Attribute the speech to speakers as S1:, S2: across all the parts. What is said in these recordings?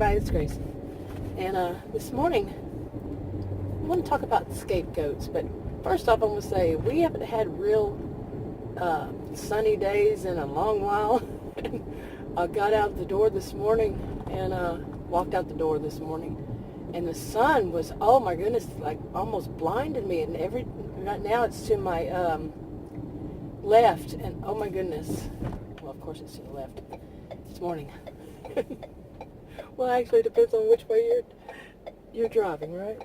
S1: everybody, it's Grace. And this morning, I want to talk about scapegoats. But first off, I want to say we haven't had real sunny days in a long while. I got out the door this morning and walked out the door this morning. And the sun was, oh my goodness, like almost blinded me. And right now it's to my left. And oh my goodness. Well, of course it's to the left. It's morning. Well, actually, it depends on which way you're driving, right?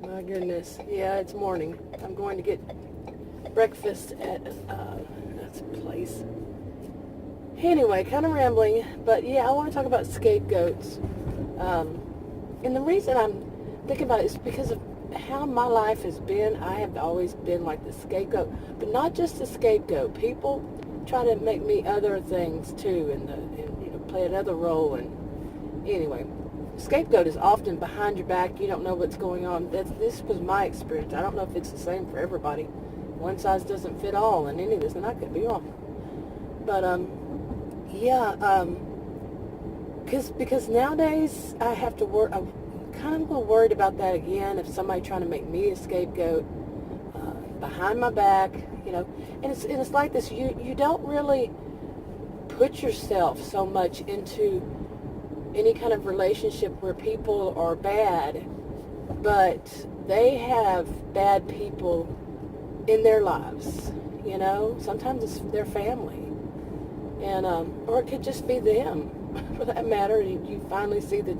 S1: My goodness. Yeah, it's morning. I'm going to get breakfast at that's a place. Anyway, kind of rambling, but yeah, I want to talk about scapegoats. And the reason I'm thinking about it is because of how my life has been. I have always been like the scapegoat, but not just the scapegoat. People try to make me other things too, and play another role. And anyway, scapegoat is often behind your back. You don't know what's going on. This was my experience. I don't know if it's the same for everybody. One size doesn't fit all in any of this, and I could be wrong. But because nowadays I have to work. I'm kind of a little worried about that again. If somebody trying to make me a scapegoat behind my back, and it's like this. You don't really put yourself so much into any kind of relationship where people are bad, but they have bad people in their lives. Sometimes it's their family, and or it could just be them, for that matter. You finally see the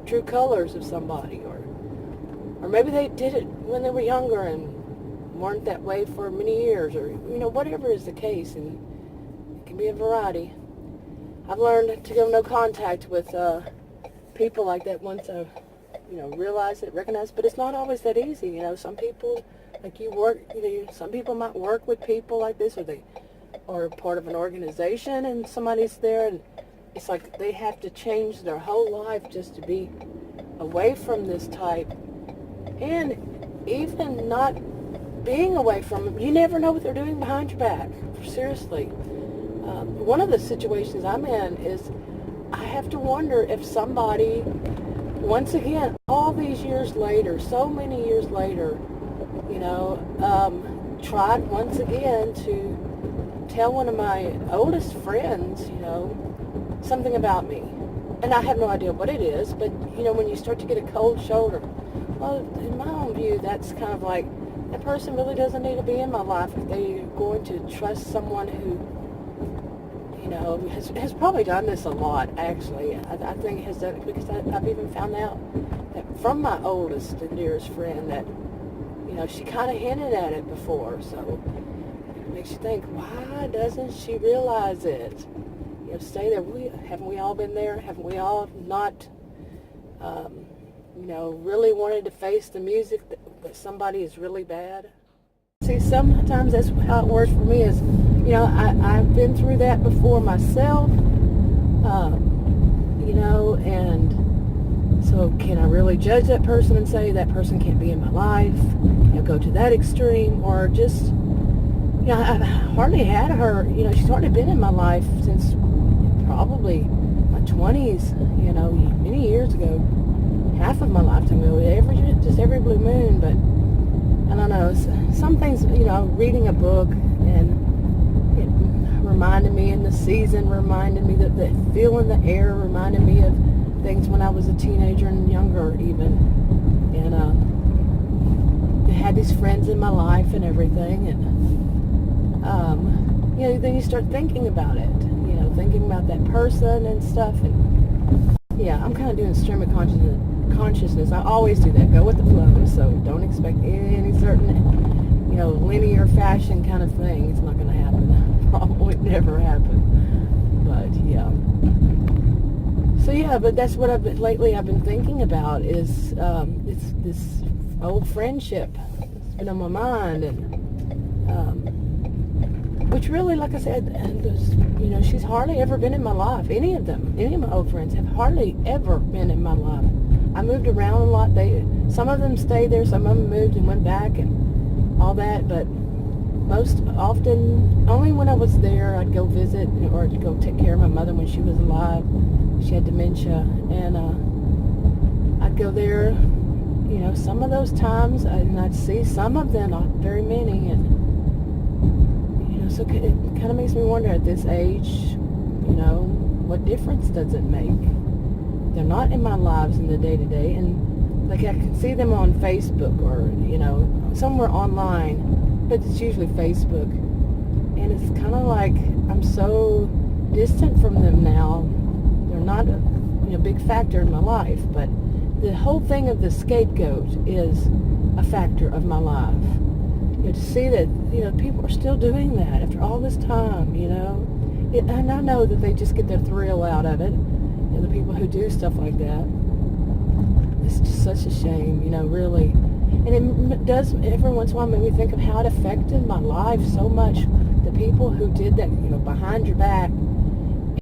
S1: true colors of somebody, or maybe they did it when they were younger and weren't that way for many years, or whatever is the case, and it can be a variety. I've learned to go no contact with people like that once I, realize it, recognize. But it's not always that easy. Some people, like you work, some people might work with people like this, or they are part of an organization, and somebody's there, and it's like they have to change their whole life just to be away from this type. And even not being away from them, you never know what they're doing behind your back. Seriously. One of the situations I'm in is I have to wonder if somebody, once again, all these years later, so many years later, tried once again to tell one of my oldest friends, something about me. And I have no idea what it is, but, when you start to get a cold shoulder, well, in my own view, that's kind of like, that person really doesn't need to be in my life if they're going to trust someone who, has probably done this a lot, actually. I think has done it because I've even found out that from my oldest and dearest friend that, she kind of hinted at it before. So it makes you think, why doesn't she realize it? Stay there. Haven't we all been there? Haven't we all not, really wanted to face the music that somebody is really bad? See, sometimes that's how it works for me is, I've been through that before myself, and so can I really judge that person and say that person can't be in my life, go to that extreme, or just, I've hardly had her, she's hardly been in my life since probably my 20s, many years ago, half of my lifetime ago, every blue moon. But I don't know, some things, reading a book, and it reminded me, and the season reminded me, that the feel in the air reminded me of things when I was a teenager and younger even. And I had these friends in my life and everything, and then you start thinking about it, thinking about that person and stuff. And yeah, I'm kind of doing stream of consciousness. I always do that, go with the flow, so don't expect any certain, linear fashion kind of thing. It's not going to happen. Probably never happen. But yeah. So yeah, but that's what I've been thinking about is it's this old friendship. It's been on my mind, and which really, like I said, she's hardly ever been in my life. Any of my old friends have hardly ever been in my life. I moved around a lot. Some of them stayed there, some of them moved and went back and all that, but most often, only when I was there, I'd go visit or I'd go take care of my mother when she was alive. She had dementia, and I'd go there, some of those times, and I'd see some of them, not very many, and so it kind of makes me wonder at this age, what difference does it make? They're not in my lives in the day-to-day, and like I can see them on Facebook or, somewhere online, but it's usually Facebook, and it's kind of like I'm so distant from them now. They're not a big factor in my life, but the whole thing of the scapegoat is a factor of my life. To see that, people are still doing that after all this time, and I know that they just get their thrill out of it, the people who do stuff like that. It's just such a shame, really. And it does, every once in a while, make me think of how it affected my life so much, the people who did that, behind your back,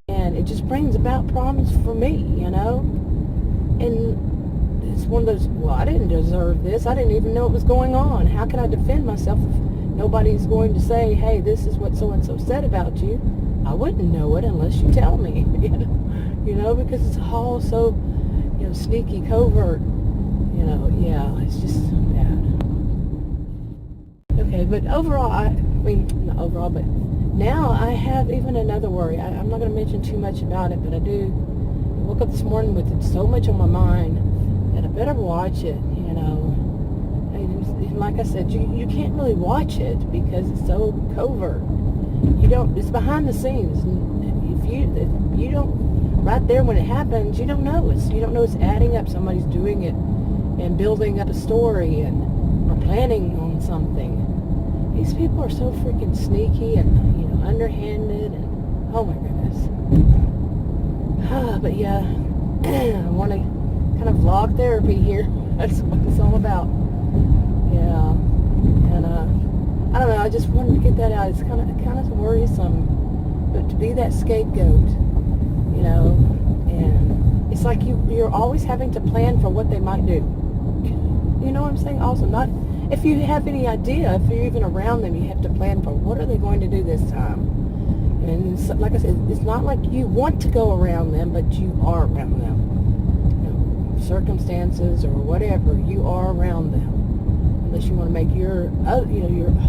S1: and it just brings about problems for me, and it's one of those, well, I didn't deserve this. I didn't even know it was going on. How can I defend myself if nobody's going to say, hey, this is what so-and-so said about you? I wouldn't know it unless you tell me, because it's all so, sneaky, covert, it's just bad. Okay, but overall, not overall, but now I have even another worry. I'm not going to mention too much about it, but I woke up this morning with it so much on my mind, and I better watch it, And like I said, you can't really watch it because it's so covert. It's behind the scenes. If you don't, right there when it happens, you don't know. You don't know it's adding up. Somebody's doing it and building up a story or planning on something. These people are so freaking sneaky and, underhanded, and oh my goodness. But yeah, I want to kind of vlog therapy here. That's what it's all about. Yeah, and I don't know. I just wanted to get that out. It's kind of worrisome, but to be that scapegoat, and it's like you're always having to plan for what they might do. You know what I'm saying? Also, not if you have any idea, if you're even around them, you have to plan for what are they going to do this time. And like I said, it's not like you want to go around them, but you are around them. Circumstances or whatever, you are around them. Unless you want to make your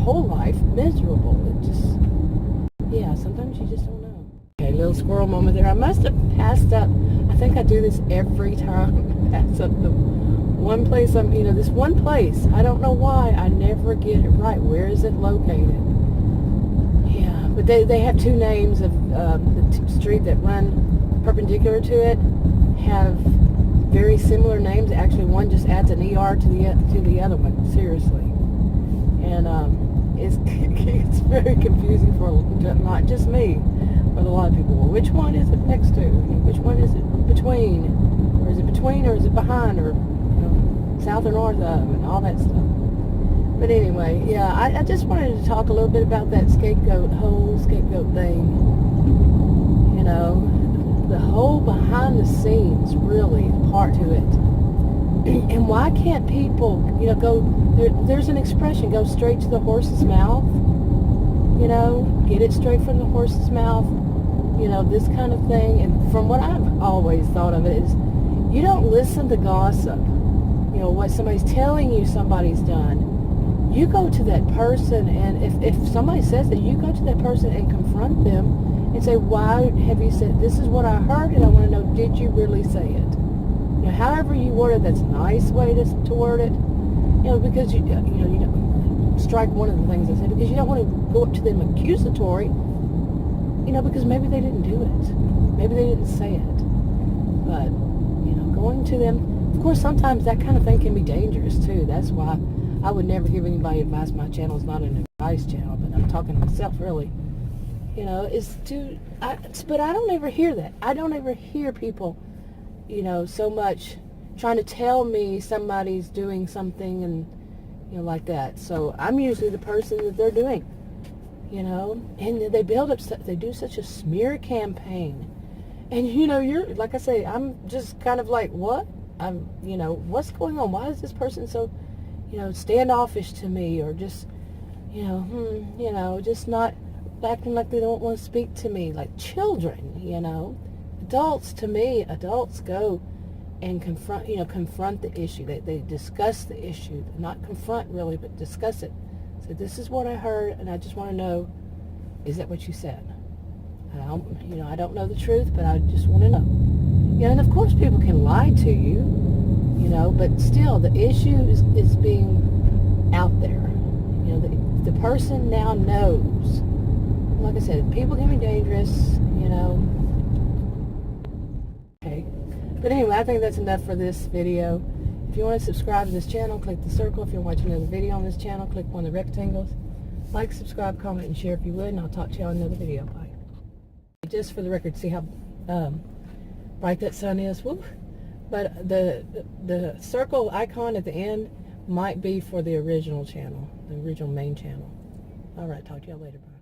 S1: whole life miserable. It just, sometimes you just don't know. Okay, little squirrel moment there. I must have passed up. I think I do this every time. Pass up the one place this one place. I don't know why. I never get it right. Where is it located? Yeah, but they have two names of the street that run perpendicular to it. Have very similar names. Actually, one just adds an ER to the other one. Seriously, and it's very confusing for not just me, but a lot of people. Well, which one is it next to? Which one is it between? Or is it between? Or is it behind? Or south or north of? And all that stuff. But anyway, yeah, I just wanted to talk a little bit about that whole scapegoat thing. The whole behind the scenes really part to it. And why can't people, go, there's an expression, go straight to the horse's mouth, get it straight from the horse's mouth, this kind of thing. And from what I've always thought of it is, you don't listen to gossip, what somebody's telling you somebody's done. You go to that person, and if somebody says that, you go to that person and confront them and say, why have you said, this is what I heard, and I want to know, did you really say it? However you word it, that's a nice way to word it, because you don't strike one of the things I said, because you don't want to go up to them accusatory, because maybe they didn't do it. Maybe they didn't say it. But, going to them, of course, sometimes that kind of thing can be dangerous, too. That's why I would never give anybody advice. My channel's not an advice channel, but I'm talking to myself, really. But I don't ever hear that. I don't ever hear people, so much trying to tell me somebody's doing something and, like that. So I'm usually the person that they're doing, and they they do such a smear campaign. And, you're, like I say, I'm just kind of like, what? What's going on? Why is this person so, standoffish to me, or just, just not acting like they don't want to speak to me, like children, Adults, to me, adults go and confront the issue. They discuss the issue, not confront really, but discuss it. So this is what I heard, and I just want to know, is that what you said? I don't know the truth, but I just want to know. And of course people can lie to you, but still the issue is being out there. The person now knows. Like I said, people can be dangerous, Okay. But anyway, I think that's enough for this video. If you want to subscribe to this channel, click the circle. If you're watching another video on this channel, click one of the rectangles. Like, subscribe, comment, and share if you would, and I'll talk to you on another video. Bye. Just for the record, see how bright that sun is? Woo. But the circle icon at the end might be for the original channel, the original main channel. All right, talk to y'all later. Bye.